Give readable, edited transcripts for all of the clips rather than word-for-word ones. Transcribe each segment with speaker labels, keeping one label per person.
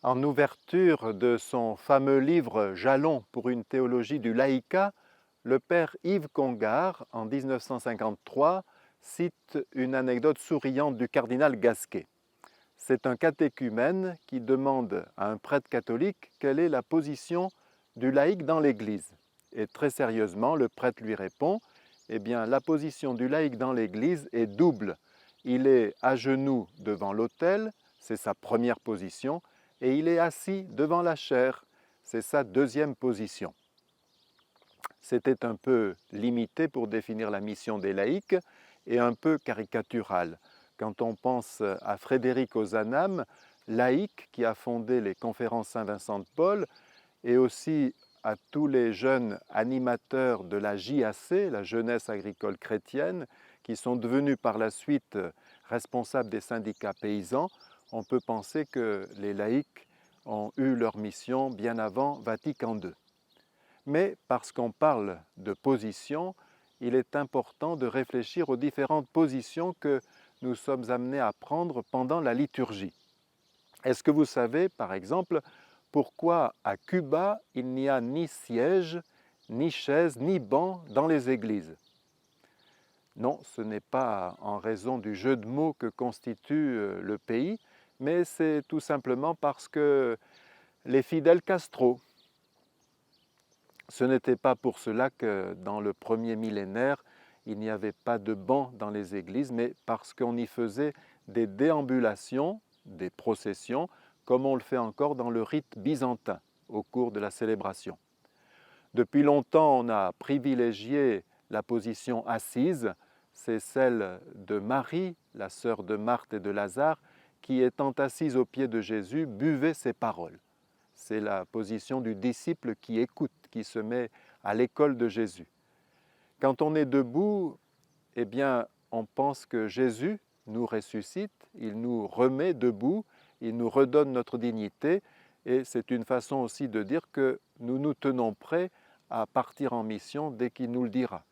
Speaker 1: En ouverture de son fameux livre Jalons pour une théologie du laïcat, le père Yves Congar, en 1953, cite une anecdote souriante du cardinal Gasquet. C'est un catéchumène qui demande à un prêtre catholique quelle est la position du laïc dans l'Église. Et très sérieusement, le prêtre lui répond, eh bien, la position du laïc dans l'Église est double. Il est à genoux devant l'autel, c'est sa première position, et il est assis devant la chaire, c'est sa deuxième position. C'était un peu limité pour définir la mission des laïcs et un peu caricatural. Quand on pense à Frédéric Ozanam, laïc qui a fondé les conférences Saint-Vincent de Paul, et aussi à tous les jeunes animateurs de la JAC, la jeunesse agricole chrétienne, qui sont devenus par la suite responsables des syndicats paysans, on peut penser que les laïcs ont eu leur mission bien avant Vatican II. Mais parce qu'on parle de position, il est important de réfléchir aux différentes positions que nous sommes amenés à prendre pendant la liturgie. Est-ce que vous savez, par exemple, pourquoi à Cuba il n'y a ni siège, ni chaise, ni banc dans les églises? Non, ce n'est pas en raison du jeu de mots que constitue le pays, mais c'est tout simplement parce que les fidèles Castro. Ce n'était pas pour cela que dans le premier millénaire, il n'y avait pas de banc dans les églises, mais parce qu'on y faisait des déambulations, des processions, comme on le fait encore dans le rite byzantin au cours de la célébration. Depuis longtemps, on a privilégié la position assise, c'est celle de Marie, la sœur de Marthe et de Lazare, qui étant assise aux pieds de Jésus, buvait ses paroles. C'est la position du disciple qui écoute, qui se met à l'école de Jésus. Quand on est debout, eh bien, on pense que Jésus nous ressuscite, il nous remet debout, il nous redonne notre dignité, et c'est une façon aussi de dire que nous nous tenons prêts à partir en mission dès qu'il nous le dira.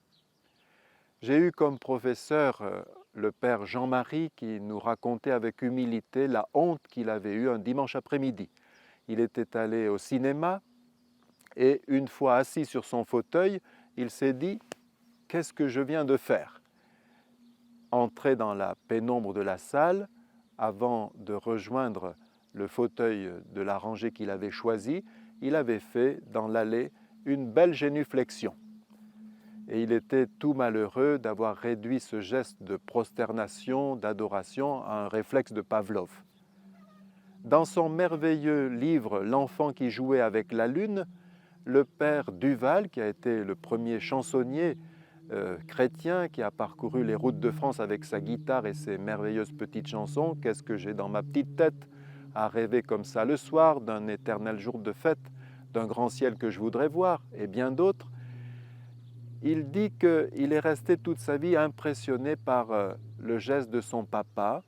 Speaker 1: J'ai eu comme professeur le père Jean-Marie qui nous racontait avec humilité la honte qu'il avait eue un dimanche après-midi. Il était allé au cinéma et une fois assis sur son fauteuil, il s'est dit « Qu'est-ce que je viens de faire ?» Entré dans la pénombre de la salle, avant de rejoindre le fauteuil de la rangée qu'il avait choisi, il avait fait dans l'allée une belle génuflexion. Et il était tout malheureux d'avoir réduit ce geste de prosternation, d'adoration à un réflexe de Pavlov. Dans son merveilleux livre « L'enfant qui jouait avec la lune », le père Duval, qui a été le premier chansonnier chrétien, qui a parcouru les routes de France avec sa guitare et ses merveilleuses petites chansons, « Qu'est-ce que j'ai dans ma petite tête ?» à rêver comme ça le soir, d'un éternel jour de fête, d'un grand ciel que je voudrais voir, et bien d'autres. Il dit qu'il est resté toute sa vie impressionné par le geste de son papa,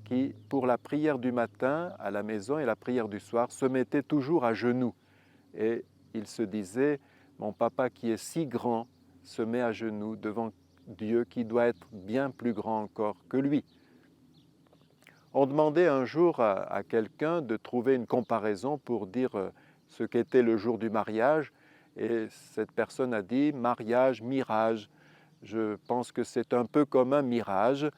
Speaker 1: qui, pour la prière du matin à la maison et la prière du soir, se mettait toujours à genoux. Et il se disait, mon papa qui est si grand se met à genoux devant Dieu qui doit être bien plus grand encore que lui. On demandait un jour à quelqu'un de trouver une comparaison pour dire ce qu'était le jour du mariage, et cette personne a dit « mariage, mirage ». Je pense que c'est un peu comme un mirage.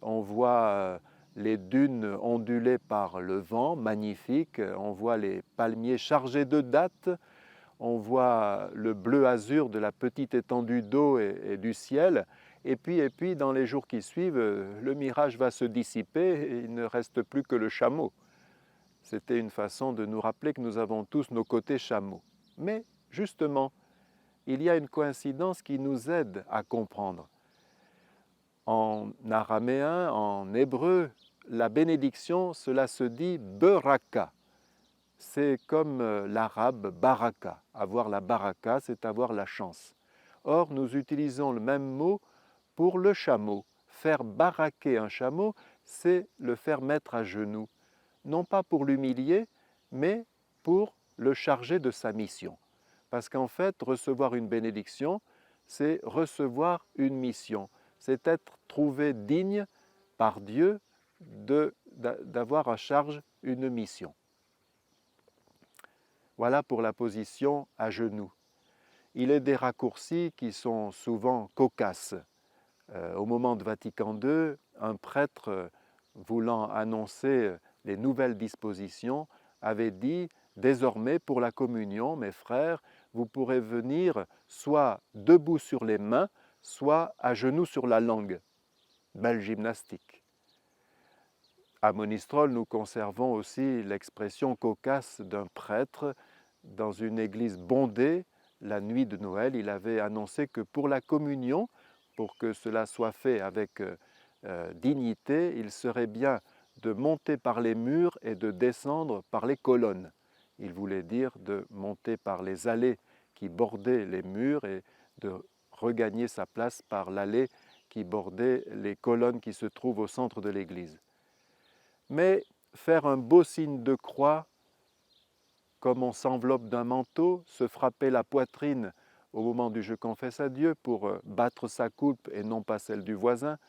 Speaker 1: On voit les dunes ondulées par le vent, magnifique. On voit les palmiers chargés de dattes. On voit le bleu azur de la petite étendue d'eau et du ciel. Et puis, dans les jours qui suivent, le mirage va se dissiper et il ne reste plus que le chameau. C'était une façon de nous rappeler que nous avons tous nos côtés chameaux. Mais justement, il y a une coïncidence qui nous aide à comprendre. En araméen, en hébreu, la bénédiction, cela se dit beraka. C'est comme l'arabe baraka. Avoir la baraka, c'est avoir la chance. Or, nous utilisons le même mot pour le chameau. Faire baraquer un chameau, c'est le faire mettre à genoux. Non pas pour l'humilier, mais pour le charger de sa mission. Parce qu'en fait, recevoir une bénédiction, c'est recevoir une mission. C'est être trouvé digne par Dieu d'avoir à charge une mission. Voilà pour la position à genoux. Il est des raccourcis qui sont souvent cocasses. Au moment de Vatican II, un prêtre voulant annoncer les nouvelles dispositions avait dit « Désormais, pour la communion, mes frères, vous pourrez venir soit debout sur les mains, soit à genoux sur la langue. » Belle gymnastique. À Monistrol, nous conservons aussi l'expression cocasse d'un prêtre dans une église bondée. La nuit de Noël, il avait annoncé que pour la communion, pour que cela soit fait avec dignité, il serait bien de monter par les murs et de descendre par les colonnes. Il voulait dire de monter par les allées qui bordaient les murs et de regagner sa place par l'allée qui bordait les colonnes qui se trouvent au centre de l'église. Mais faire un beau signe de croix, comme on s'enveloppe d'un manteau, se frapper la poitrine au moment du « Je confesse à Dieu » pour battre sa coupe et non pas celle du voisin,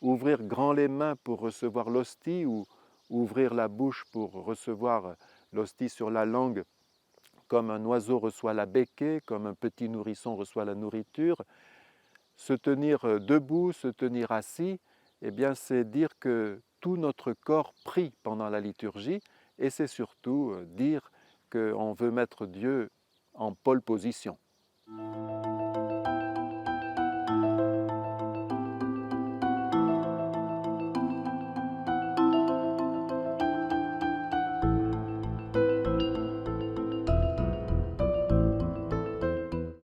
Speaker 1: ouvrir grand les mains pour recevoir l'hostie ou ouvrir la bouche pour recevoir l'hostie sur la langue, comme un oiseau reçoit la becquée, comme un petit nourrisson reçoit la nourriture. Se tenir debout, se tenir assis, eh bien c'est dire que tout notre corps prie pendant la liturgie et c'est surtout dire qu'on veut mettre Dieu en pole position.